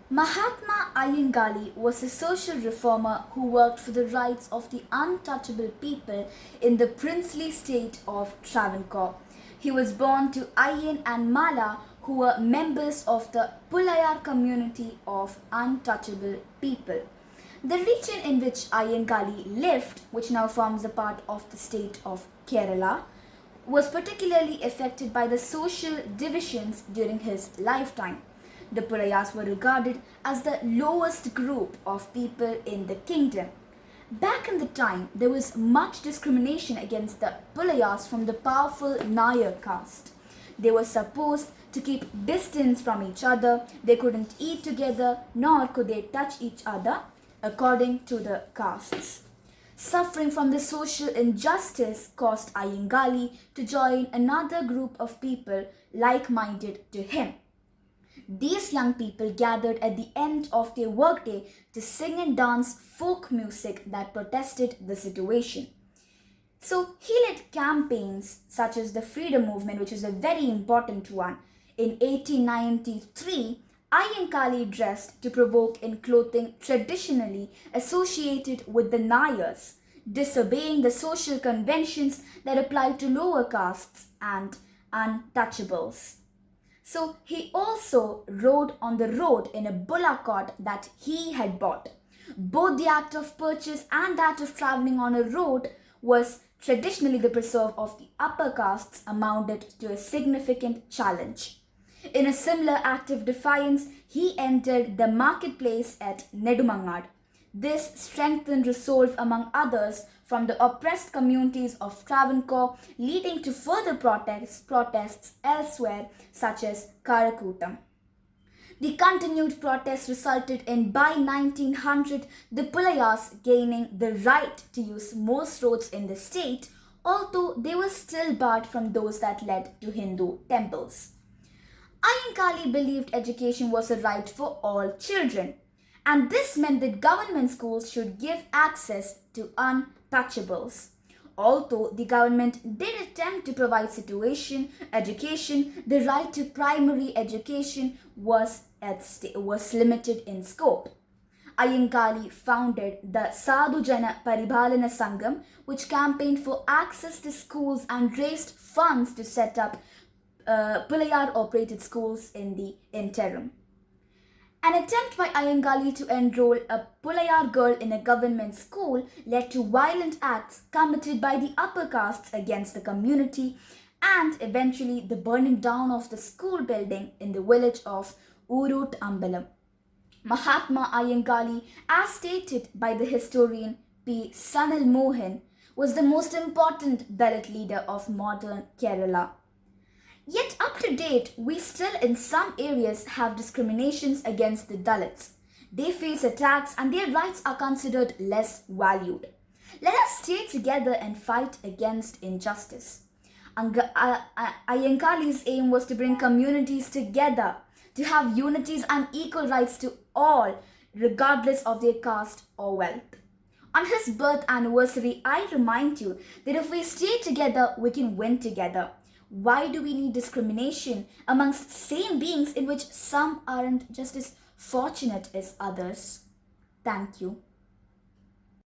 Mahatma Ayyankali was a social reformer who worked for the rights of the untouchable people in the princely state of Travancore. He was born to Ayyan and Mala, who were members of the Pulayar community of untouchable people. The region in which Ayyankali lived, which now forms a part of the state of Kerala, was particularly affected by the social divisions during his lifetime. The Pulayas were regarded as the lowest group of people in the kingdom. Back in the time, there was much discrimination against the Pulayas from the powerful Nayar caste. They were supposed to keep distance from each other, they couldn't eat together, nor could they touch each other, according to the castes. Suffering from the social injustice caused Ayyankali to join another group of people like-minded to him. These young people gathered at the end of their workday to sing and dance folk music that protested the situation. So he led campaigns such as the Freedom Movement, which is a very important one. In 1893, Ayyankali dressed to provoke in clothing traditionally associated with the Nayars, disobeying the social conventions that applied to lower castes and untouchables. So he also rode on the road in a bullock cart that he had bought. Both the act of purchase and that of traveling on a road was traditionally the preserve of the upper castes amounted to a significant challenge. In a similar act of defiance, he entered the marketplace at Nedumangad. This strengthened resolve among others from the oppressed communities of Travancore, leading to further protests elsewhere, such as Karakutam. The continued protests resulted in, by 1900, the Pulayas gaining the right to use most roads in the state, although they were still barred from those that led to Hindu temples. Ayyankali believed education was a right for all children, and this meant that government schools should give access to untouchables. Although the government did attempt to provide education, the right to primary education was limited in scope. Ayyankali founded the Sadhu Jana Paribhalana Sangam, which campaigned for access to schools and raised funds to set up Pulayar-operated schools in the interim. An attempt by Ayyankali to enroll a Pulayar girl in a government school led to violent acts committed by the upper castes against the community and eventually the burning down of the school building in the village of Urut Ambalam. Mahatma Ayyankali, as stated by the historian P. Sanal Mohan, was the most important Dalit leader of modern Kerala. Yet up to date, we still in some areas have discriminations against the Dalits. They face attacks and their rights are considered less valued. Let us stay together and fight against injustice. Ayyankali's aim was to bring communities together, to have unities and equal rights to all, regardless of their caste or wealth. On his birth anniversary, I remind you that if we stay together, we can win together. Why do we need discrimination amongst same beings in which some aren't just as fortunate as others? Thank you.